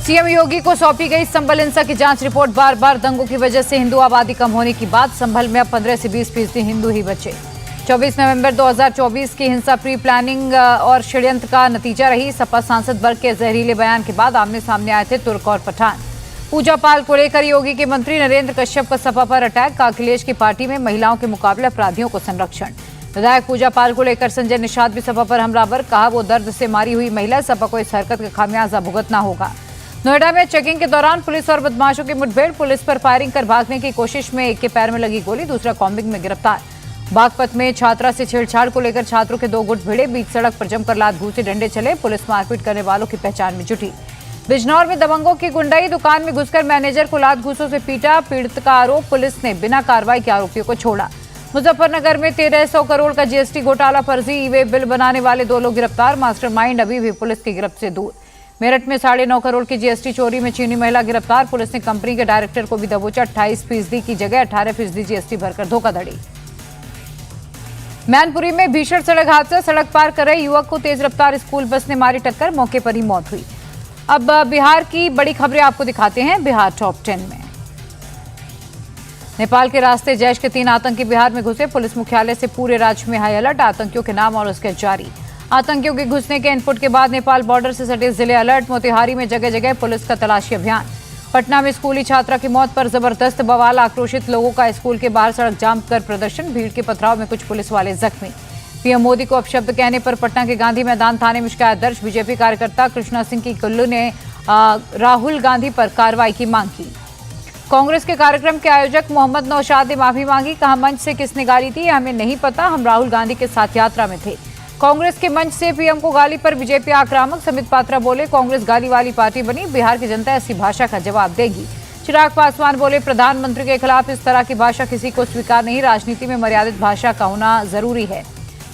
CM योगी को सौंपी गई संभल हिंसा की जांच रिपोर्ट। बार बार दंगों की वजह से हिंदू आबादी कम होने की बात। संभल में अब 15 से 20% हिंदू ही बचे। 24 नवंबर 2024 की हिंसा प्री प्लानिंग और षड्यंत्र का नतीजा रही। सपा सांसद वर्ग के जहरीले बयान के बाद आमने सामने आए थे तुर्क और पठान। पूजा पाल को लेकर योगी के मंत्री नरेंद्र कश्यप का सपा पर अटैक। अखिलेश की पार्टी में महिलाओं के मुकाबले अपराधियों को संरक्षण। विधायक पूजा पाल को लेकर संजय निषाद भी सपा पर हमलावर। कहा वो दर्द से मारी हुई महिला, सपा को इस हरकत का खामियाजा भुगतना होगा। नोएडा में चेकिंग के दौरान पुलिस और बदमाशों की मुठभेड़। पुलिस पर फायरिंग कर भागने की कोशिश में एक के पैर में लगी गोली, दूसरा कॉम्बिंग में गिरफ्तार। बागपत में छात्रा से छेड़छाड़ को लेकर छात्रों के 2 गुट भिड़े। बीच सड़क पर जमकर लात घूसे डंडे चले। पुलिस मारपीट करने वालों की पहचान में जुटी। बिजनौर में दबंगों की गुंडाई। दुकान में घुसकर मैनेजर को लात घूसों से पीटा। पीड़ित का आरोप, पुलिस ने बिना कार्रवाई के आरोपियों को छोड़ा। मुजफ्फरनगर में 1300 करोड़ का जीएसटी घोटाला। फर्जी ई-वे बिल बनाने वाले 2 लोग गिरफ्तार। मास्टरमाइंड अभी भी पुलिस की गिरफ्त से दूर। मेरठ में 9.5 करोड़ की जीएसटी चोरी में चीनी महिला गिरफ्तार। पुलिस ने कंपनी के डायरेक्टर को भी दबोचा। 28% की जगह 18% जीएसटी भरकर धोखाधड़ी। मैनपुरी में भीषण सड़क हादसा। सड़क पार कर रहे युवक को तेज रफ्तार स्कूल बस ने मारी टक्कर। मौके पर ही मौत हुई। अब बिहार की बड़ी खबरें आपको दिखाते हैं बिहार टॉप 10 में। नेपाल के रास्ते जैश के 3 आतंकी बिहार में घुसे। पुलिस मुख्यालय से पूरे राज्य में हाई अलर्ट। आतंकियों के नाम और उसके जारी। आतंकियों के घुसने के इनपुट के बाद नेपाल बॉर्डर से सटे जिले अलर्ट। मोतिहारी में जगह जगह पुलिस का तलाशी अभियान। पटना में स्कूली छात्रा की मौत पर जबरदस्त बवाल। आक्रोशित लोगों का स्कूल के बाहर सड़क जाम कर प्रदर्शन। भीड़ के पथराव में कुछ पुलिस वाले जख्मी। पीएम मोदी को अपशब्द कहने पर पटना के गांधी मैदान थाने में शिकायत दर्ज। बीजेपी कार्यकर्ता कृष्णा सिंह की कुल्लू ने राहुल गांधी पर कार्रवाई की मांग की। कांग्रेस के कार्यक्रम के आयोजक मोहम्मद नौशाद ने माफी मांगी। कहा मंच से किसने गाली दी हमें नहीं पता, हम राहुल गांधी के साथ यात्रा में थे। कांग्रेस के मंच से पीएम को गाली पर बीजेपी आक्रामक। समित पात्रा बोले कांग्रेस गाली वाली पार्टी बनी, बिहार की जनता ऐसी भाषा का जवाब देगी। चिराग पासवान बोले प्रधानमंत्री के खिलाफ इस तरह की भाषा किसी को स्वीकार नहीं, राजनीति में मर्यादित भाषा का होना जरूरी है।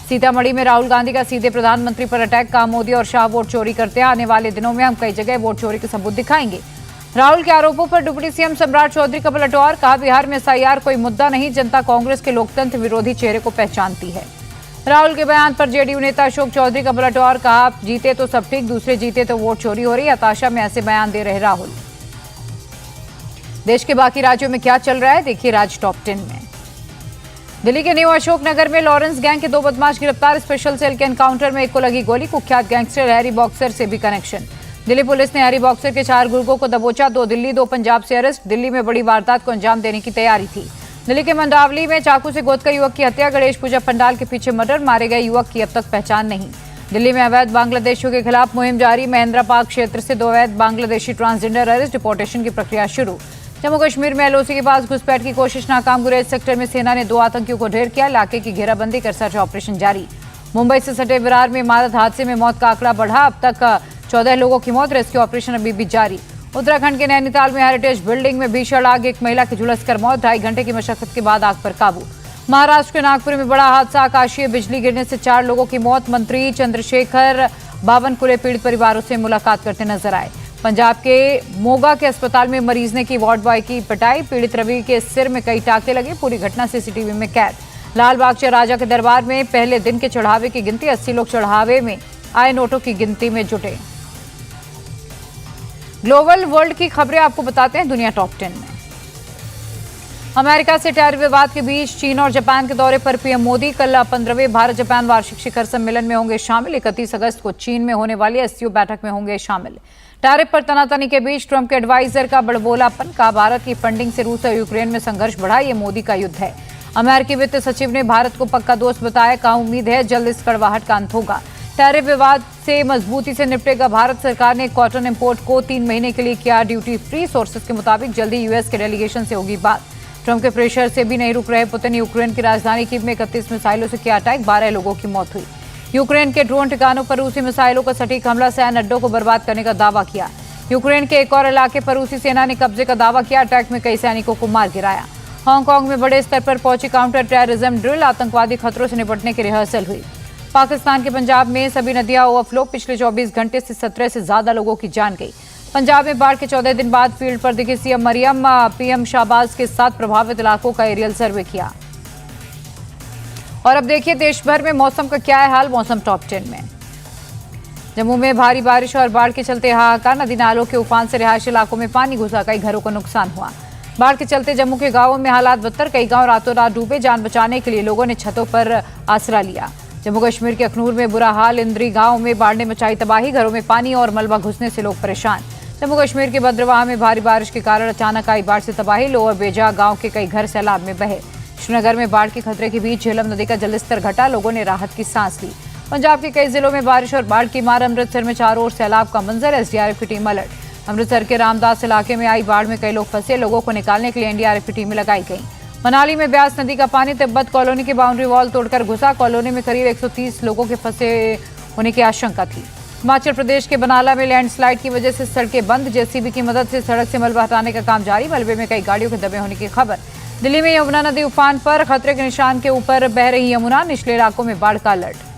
सीतामढ़ी में राहुल गांधी का सीधे प्रधानमंत्री पर अटैक। कहा मोदी और शाह वोट चोरी करते हैं, आने वाले दिनों में हम कई जगह वोट चोरी के सबूत दिखाएंगे। राहुल के आरोपों पर डिप्टी सीएम सम्राट चौधरी का पलटवार। कहा बिहार में एसआईआर कोई मुद्दा नहीं, जनता कांग्रेस के लोकतंत्र विरोधी चेहरे को पहचानती है। राहुल के बयान पर जेडीयू नेता अशोक चौधरी का पलटवार। कहा जीते तो सब ठीक, दूसरे जीते तो वोट चोरी हो रही। हताशा में ऐसे बयान दे रहे राहुल। देश के बाकी राज्यों में क्या चल रहा है देखिए राज्य टॉप 10 में। दिल्ली के न्यू अशोकनगर में लॉरेंस गैंग के 2 बदमाश गिरफ्तार। स्पेशल सेल के एनकाउंटर में एक को लगी गोली। कुख्यात गैंगस्टर हैरी बॉक्सर से भी कनेक्शन। दिल्ली पुलिस ने हैरी बॉक्सर के 4 गुर्गों को दबोचा। 2 दिल्ली 2 पंजाब से अरेस्ट। दिल्ली में बड़ी वारदात को अंजाम देने की तैयारी थी। दिल्ली के मंडावली में चाकू से गोदकर युवक की हत्या। गणेश पूजा पंडाल के पीछे मर्डर। मारे गए युवक की अब तक पहचान नहीं। दिल्ली में अवैध बांग्लादेशियों के खिलाफ मुहिम जारी। महेंद्रा पार्क क्षेत्र से 2 अवैध बांग्लादेशी ट्रांसजेंडर अरेस्ट। डिपोर्टेशन की प्रक्रिया शुरू। जम्मू कश्मीर में एलओसी के पास घुसपैठ की कोशिश नाकाम। गुरेज सेक्टर में सेना ने 2 आतंकियों को ढेर किया। इलाके की घेराबंदी कर सर्च ऑपरेशन जारी। मुंबई से सटे विरार में इमारत हादसे में मौत का आंकड़ा बढ़ा। अब तक 14 लोगों की मौत। रेस्क्यू ऑपरेशन अभी भी जारी। उत्तराखंड के नैनीताल में हेरिटेज बिल्डिंग में भीषण आग। एक महिला की झुलसकर मौत। 2.5 घंटे की मशक्कत के बाद आग पर काबू। महाराष्ट्र के नागपुर में बड़ा हादसा। आकाशीय बिजली गिरने से 4 लोगों की मौत। मंत्री चंद्रशेखर बावनकुले पीड़ित परिवारों से मुलाकात करते नजर आए। पंजाब के मोगा के अस्पताल में मरीज ने की वार्ड बॉय की पिटाई। पीड़ित रवि के सिर में कई टाके लगे। पूरी घटना सीसीटीवी में कैद। लाल बागचा राजा के दरबार में पहले दिन के चढ़ावे की गिनती। 80 लोग चढ़ावे में आए नोटों की गिनती में जुटे। ग्लोबल वर्ल्ड की खबरें आपको बताते हैं दुनिया टॉप 10 में। अमेरिका से टैरिफ विवाद के बीच चीन और जापान के दौरे पर पीएम मोदी कल 15वें भारत जापान वार्षिक शिखर सम्मेलन में होंगे शामिल। 31 अगस्त को चीन में होने वाली एससीओ बैठक में होंगे शामिल। टैरिफ पर तनातनी के बीच ट्रंप के एडवाइजर का बड़बोलापन। कहा भारत की फंडिंग से रूस और यूक्रेन में संघर्ष बढ़ा, ये मोदी का युद्ध है। अमेरिकी वित्त सचिव ने भारत को पक्का दोस्त बताया। कहा उम्मीद है जल्द इस कड़वाहट का अंत होगा। टैरिफ विवाद से मजबूती से निपटेगा भारत। सरकार ने कॉटन इंपोर्ट को 3 महीने के लिए किया ड्यूटी फ्री। सोर्सेज के मुताबिक जल्दी यूएस के डेलीगेशन से होगी बात। ट्रंप के प्रेशर से भी नहीं रुक रहे पुतिन। यूक्रेन की राजधानी कीव में 31 मिसाइलों से किया अटैक। 12 लोगों की मौत हुई। यूक्रेन के ड्रोन ठिकानों पर रूसी मिसाइलों का सटीक हमला। सैन्य अड्डों को बर्बाद करने का दावा किया। यूक्रेन के एक और इलाके पर रूसी सेना ने कब्जे का दावा किया। अटैक में कई सैनिकों को मार गिराया। हांगकांग में बड़े स्तर पर पहुंची काउंटर टेररिज्म ड्रिल। आतंकवादी खतरों से निपटने की रिहर्सल हुई। पाकिस्तान के पंजाब में सभी नदियां ओवरफ्लो। पिछले 24 घंटे से 17 से ज्यादा लोगों की जान गई। पंजाब में बाढ़ के 14 दिन बाद फील्ड पर दिखी सीएम मरियम। पीएम शाहबाज के साथ प्रभावित इलाकों का एरियल सर्वे किया। और अब देखिए देश भर में मौसम का क्या है हाल। मौसम टॉप 10 में जम्मू में भारी बारिश और बाढ़ के चलते हाहाकार, नदी नालों के उफान से रिहायशी इलाकों में पानी घुसा, कई घरों को नुकसान हुआ। बाढ़ के चलते जम्मू के गांवों में हालात बदतर, कई गांव रातों रात डूबे। जान बचाने के लिए लोगों ने छतों पर आसरा लिया। जम्मू कश्मीर के अखनूर में बुरा हाल, इंद्री गांव में बाढ़ ने मचाई तबाही, घरों में पानी और मलबा घुसने से लोग परेशान। जम्मू कश्मीर के भद्रवाह में भारी बारिश के कारण अचानक आई बाढ़ से तबाही, लोअर बेजा गांव के कई घर सैलाब में बहे। श्रीनगर में बाढ़ के खतरे के बीच झेलम नदी का जलस्तर घटा, लोगों ने राहत की सांस ली। पंजाब के कई जिलों में बारिश और बाढ़ की मार, अमृतसर में चारों ओर सैलाब का मंजर, एसडीआरएफ की टीम अलर्ट। अमृतसर के रामदास इलाके में आई बाढ़ में कई लोग फंसे, लोगों को निकालने के लिए एनडीआरएफ की टीमें लगाई गई। मनाली में ब्यास नदी का पानी तिब्बत कॉलोनी की बाउंड्री वॉल तोड़कर घुसा, कॉलोनी में करीब 130 लोगों के फंसे होने की आशंका थी। हिमाचल प्रदेश के बनाला में लैंडस्लाइड की वजह से सड़कें बंद, जेसीबी की मदद से सड़क से मलबा हटाने का काम जारी, मलबे में कई गाड़ियों के दबे होने की खबर। दिल्ली में यमुना नदी उफान पर, खतरे के निशान के ऊपर बह रही यमुना, निचले इलाकों में बाढ़ का अलर्ट।